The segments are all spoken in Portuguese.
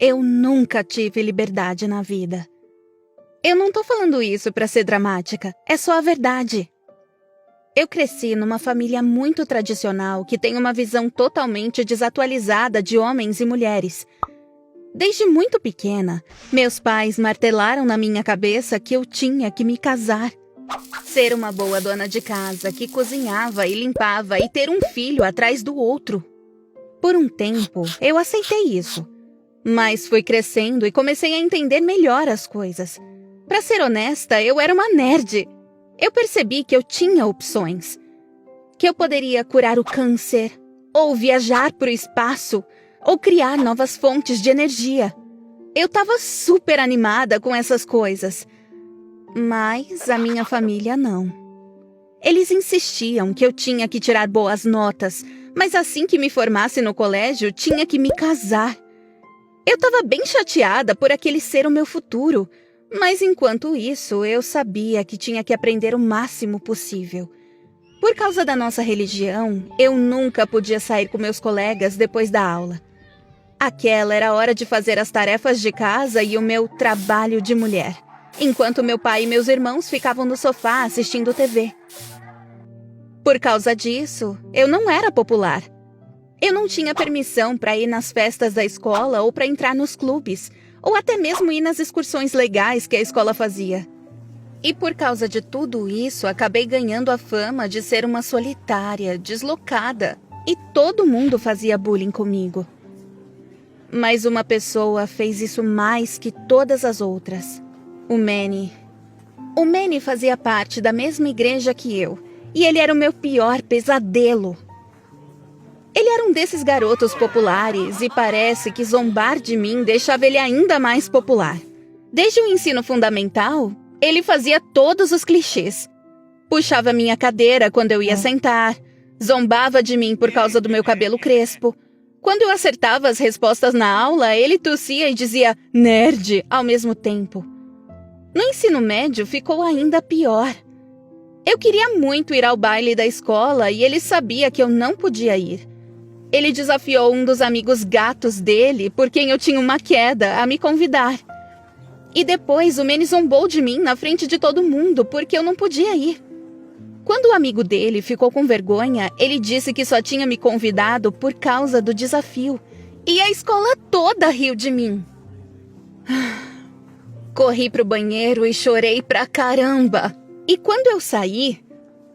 Eu nunca tive liberdade na vida. Eu não tô falando isso pra ser dramática, é só a verdade. Eu cresci numa família muito tradicional que tem uma visão totalmente desatualizada de homens e mulheres. Desde muito pequena, meus pais martelaram na minha cabeça que eu tinha que me casar. Ser uma boa dona de casa que cozinhava e limpava e ter um filho atrás do outro. Por um tempo, eu aceitei isso. Mas fui crescendo e comecei a entender melhor as coisas. Pra ser honesta, eu era uma nerd. Eu percebi que eu tinha opções. Que eu poderia curar o câncer, ou viajar pro espaço, ou criar novas fontes de energia. Eu estava super animada com essas coisas. Mas a minha família não. Eles insistiam que eu tinha que tirar boas notas, mas assim que me formasse no colégio, tinha que me casar. Eu estava bem chateada por aquele ser o meu futuro, mas enquanto isso, eu sabia que tinha que aprender o máximo possível. Por causa da nossa religião, eu nunca podia sair com meus colegas depois da aula. Aquela era a hora de fazer as tarefas de casa e o meu trabalho de mulher, enquanto meu pai e meus irmãos ficavam no sofá assistindo TV. Por causa disso, eu não era popular. Eu não tinha permissão para ir nas festas da escola ou para entrar nos clubes, ou até mesmo ir nas excursões legais que a escola fazia. E por causa de tudo isso, acabei ganhando a fama de ser uma solitária, deslocada, e todo mundo fazia bullying comigo. Mas uma pessoa fez isso mais que todas as outras. O Manny. O Manny fazia parte da mesma igreja que eu, e ele era o meu pior pesadelo. Ele era um desses garotos populares e parece que zombar de mim deixava ele ainda mais popular. Desde o ensino fundamental, ele fazia todos os clichês. Puxava minha cadeira quando eu ia sentar, zombava de mim por causa do meu cabelo crespo. Quando eu acertava as respostas na aula, ele tossia e dizia "nerd" ao mesmo tempo. No ensino médio ficou ainda pior. Eu queria muito ir ao baile da escola e ele sabia que eu não podia ir. Ele desafiou um dos amigos gatos dele, por quem eu tinha uma queda, a me convidar. E depois o Manny zombou de mim na frente de todo mundo, porque eu não podia ir. Quando o amigo dele ficou com vergonha, ele disse que só tinha me convidado por causa do desafio. E a escola toda riu de mim. Corri pro banheiro e chorei pra caramba. E quando eu saí,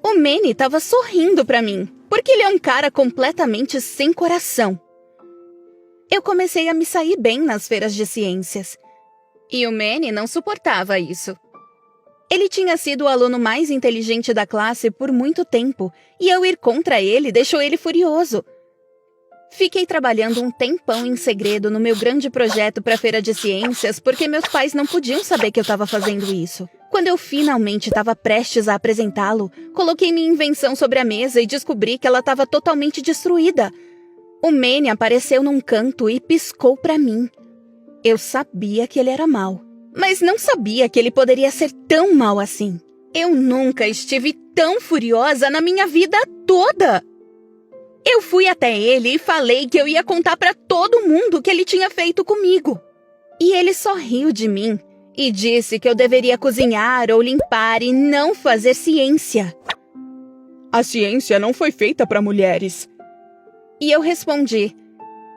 o Manny estava sorrindo pra mim, porque ele é um cara completamente sem coração. Eu comecei a me sair bem nas feiras de ciências. E o Manny não suportava isso. Ele tinha sido o aluno mais inteligente da classe por muito tempo, e eu ir contra ele deixou ele furioso. Fiquei trabalhando um tempão em segredo no meu grande projeto para a feira de ciências, porque meus pais não podiam saber que eu estava fazendo isso. Quando eu finalmente estava prestes a apresentá-lo, coloquei minha invenção sobre a mesa e descobri que ela estava totalmente destruída. O Manny apareceu num canto e piscou para mim. Eu sabia que ele era mau, mas não sabia que ele poderia ser tão mau assim. Eu nunca estive tão furiosa na minha vida toda. Eu fui até ele e falei que eu ia contar para todo mundo o que ele tinha feito comigo. E ele só riu de mim e disse que eu deveria cozinhar ou limpar e não fazer ciência. A ciência não foi feita para mulheres. E eu respondi: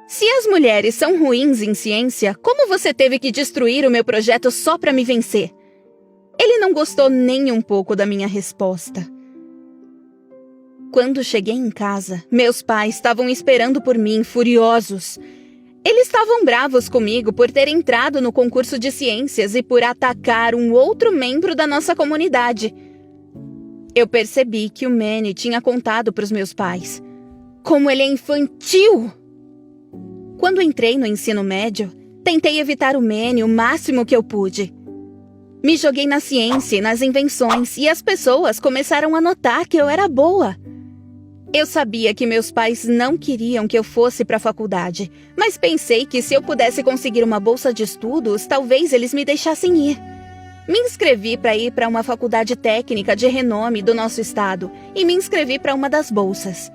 se as mulheres são ruins em ciência, como você teve que destruir o meu projeto só para me vencer? Ele não gostou nem um pouco da minha resposta. Quando cheguei em casa, meus pais estavam esperando por mim, furiosos. Eles estavam bravos comigo por ter entrado no concurso de ciências e por atacar um outro membro da nossa comunidade. Eu percebi que o Manny tinha contado para os meus pais. Como ele é infantil! Quando entrei no ensino médio, tentei evitar o Manny o máximo que eu pude. Me joguei na ciência e nas invenções e as pessoas começaram a notar que eu era boa. Eu sabia que meus pais não queriam que eu fosse para a faculdade, mas pensei que se eu pudesse conseguir uma bolsa de estudos, talvez eles me deixassem ir. Me inscrevi para ir para uma faculdade técnica de renome do nosso estado e me inscrevi para uma das bolsas.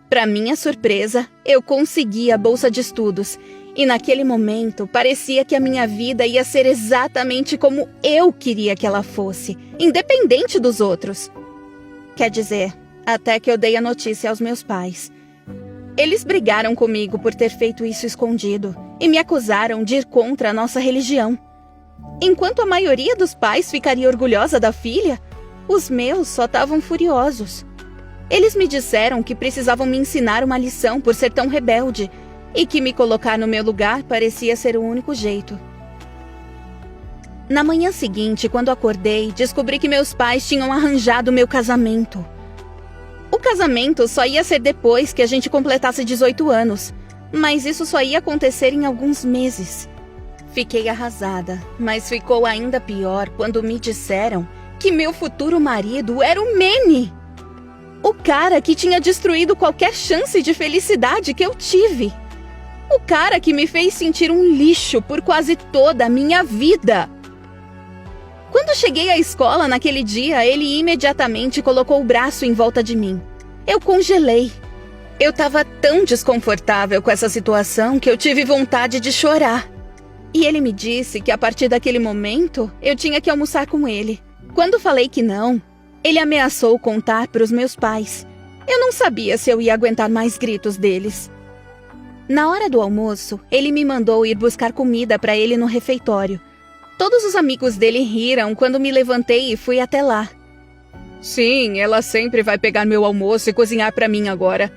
Para minha surpresa, eu consegui a bolsa de estudos E naquele momento, parecia que a minha vida ia ser exatamente como eu queria que ela fosse, independente dos outros. Quer dizer, até que eu dei a notícia aos meus pais. Eles brigaram comigo por ter feito isso escondido e me acusaram de ir contra a nossa religião. Enquanto a maioria dos pais ficaria orgulhosa da filha, os meus só estavam furiosos. Eles me disseram que precisavam me ensinar uma lição por ser tão rebelde e que me colocar no meu lugar parecia ser o único jeito. Na manhã seguinte, quando acordei, descobri que meus pais tinham arranjado meu casamento. O casamento só ia ser depois que a gente completasse 18 anos, mas isso só ia acontecer em alguns meses. Fiquei arrasada, mas ficou ainda pior quando me disseram que meu futuro marido era o Manny. O cara que tinha destruído qualquer chance de felicidade que eu tive. O cara que me fez sentir um lixo por quase toda a minha vida. Quando cheguei à escola naquele dia, ele imediatamente colocou o braço em volta de mim. Eu congelei. Eu estava tão desconfortável com essa situação que eu tive vontade de chorar. E ele me disse que a partir daquele momento eu tinha que almoçar com ele. Quando falei que não, ele ameaçou contar para os meus pais. Eu não sabia se eu ia aguentar mais gritos deles. Na hora do almoço, ele me mandou ir buscar comida para ele no refeitório. Todos os amigos dele riram quando me levantei e fui até lá. Sim, ela sempre vai pegar meu almoço e cozinhar para mim agora.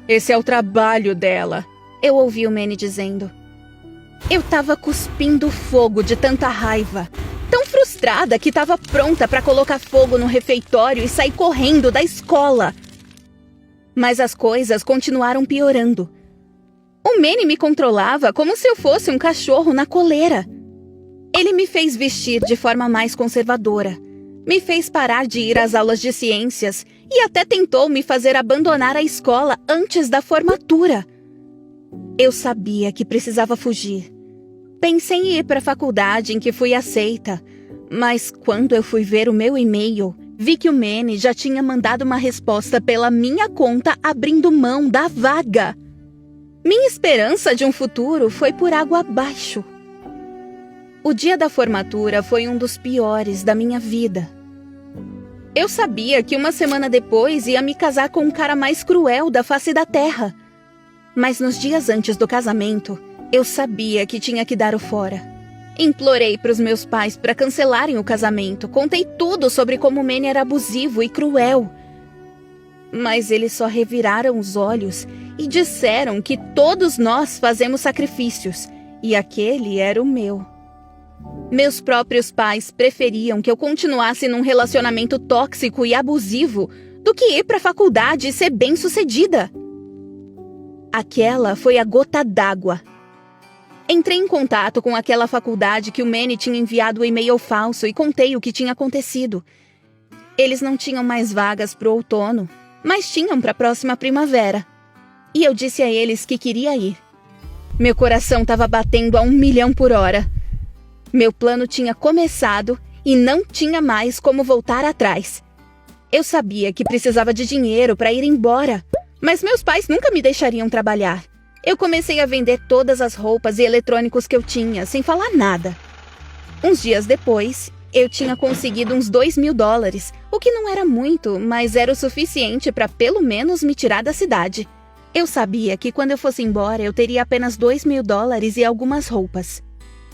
Esse é o trabalho dela. Eu ouvi o Manny dizendo. Eu estava cuspindo fogo de tanta raiva. Tão frustrada que estava pronta para colocar fogo no refeitório e sair correndo da escola. Mas as coisas continuaram piorando. O Manny me controlava como se eu fosse um cachorro na coleira. Ele me fez vestir de forma mais conservadora. Me fez parar de ir às aulas de ciências e até tentou me fazer abandonar a escola antes da formatura. Eu sabia que precisava fugir. Pensei em ir para a faculdade em que fui aceita, mas quando eu fui ver o meu e-mail, vi que o Manny já tinha mandado uma resposta pela minha conta abrindo mão da vaga. Minha esperança de um futuro foi por água abaixo. O dia da formatura foi um dos piores da minha vida. Eu sabia que uma semana depois ia me casar com o cara mais cruel da face da terra. Mas nos dias antes do casamento, eu sabia que tinha que dar o fora. Implorei para os meus pais para cancelarem o casamento. Contei tudo sobre como o Manny era abusivo e cruel. Mas eles só reviraram os olhos e disseram que todos nós fazemos sacrifícios, e aquele era o meu. Meus próprios pais preferiam que eu continuasse num relacionamento tóxico e abusivo do que ir para a faculdade e ser bem-sucedida. Aquela foi a gota d'água. Entrei em contato com aquela faculdade que o Manny tinha enviado o e-mail falso e contei o que tinha acontecido. Eles não tinham mais vagas para o outono, mas tinham para a próxima primavera. E eu disse a eles que queria ir. Meu coração estava batendo a 1 milhão por hora. Meu plano tinha começado e não tinha mais como voltar atrás. Eu sabia que precisava de dinheiro para ir embora, mas meus pais nunca me deixariam trabalhar. Eu comecei a vender todas as roupas e eletrônicos que eu tinha, sem falar nada. Uns dias depois, eu tinha conseguido uns $2.000, o que não era muito, mas era o suficiente para pelo menos me tirar da cidade. Eu sabia que quando eu fosse embora, eu teria apenas $2.000 e algumas roupas.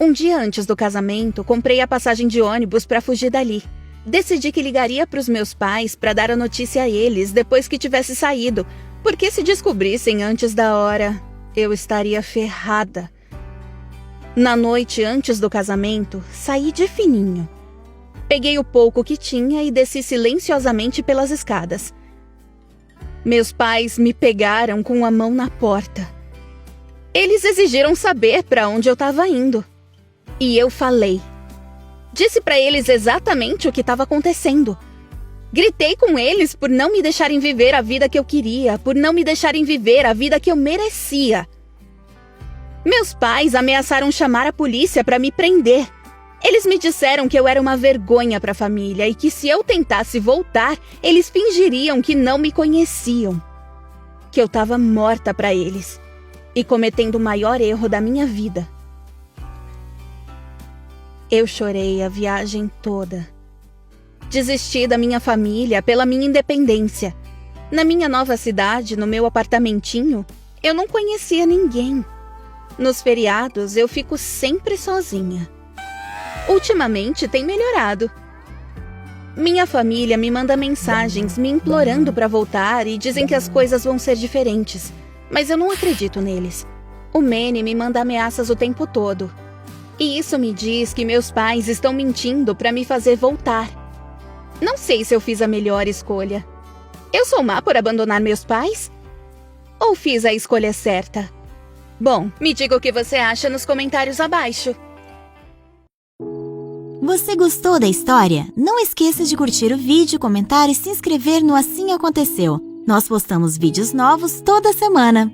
Um dia antes do casamento, comprei a passagem de ônibus para fugir dali. Decidi que ligaria para os meus pais para dar a notícia a eles depois que tivesse saído, porque se descobrissem antes da hora, eu estaria ferrada. Na noite antes do casamento, saí de fininho. Peguei o pouco que tinha e desci silenciosamente pelas escadas. Meus pais me pegaram com a mão na porta. Eles exigiram saber para onde eu estava indo. E eu falei. Disse para eles exatamente o que estava acontecendo. Gritei com eles por não me deixarem viver a vida que eu queria, por não me deixarem viver a vida que eu merecia. Meus pais ameaçaram chamar a polícia para me prender. Eles me disseram que eu era uma vergonha para a família e que se eu tentasse voltar, eles fingiriam que não me conheciam. Que eu estava morta para eles. e cometendo o maior erro da minha vida. Eu chorei a viagem toda. Desisti da minha família pela minha independência. Na minha nova cidade, no meu apartamentinho, eu não conhecia ninguém. Nos feriados, eu fico sempre sozinha. Ultimamente tem melhorado. Minha família me manda mensagens me implorando para voltar e dizem que as coisas vão ser diferentes, mas eu não acredito neles. O Manny me manda ameaças o tempo todo. E isso me diz que meus pais estão mentindo para me fazer voltar. Não sei se eu fiz a melhor escolha. Eu sou má por abandonar meus pais? Ou fiz a escolha certa? Bom, me diga o que você acha nos comentários abaixo. Você gostou da história? Não esqueça de curtir o vídeo, comentar e se inscrever no Assim Aconteceu. Nós postamos vídeos novos toda semana.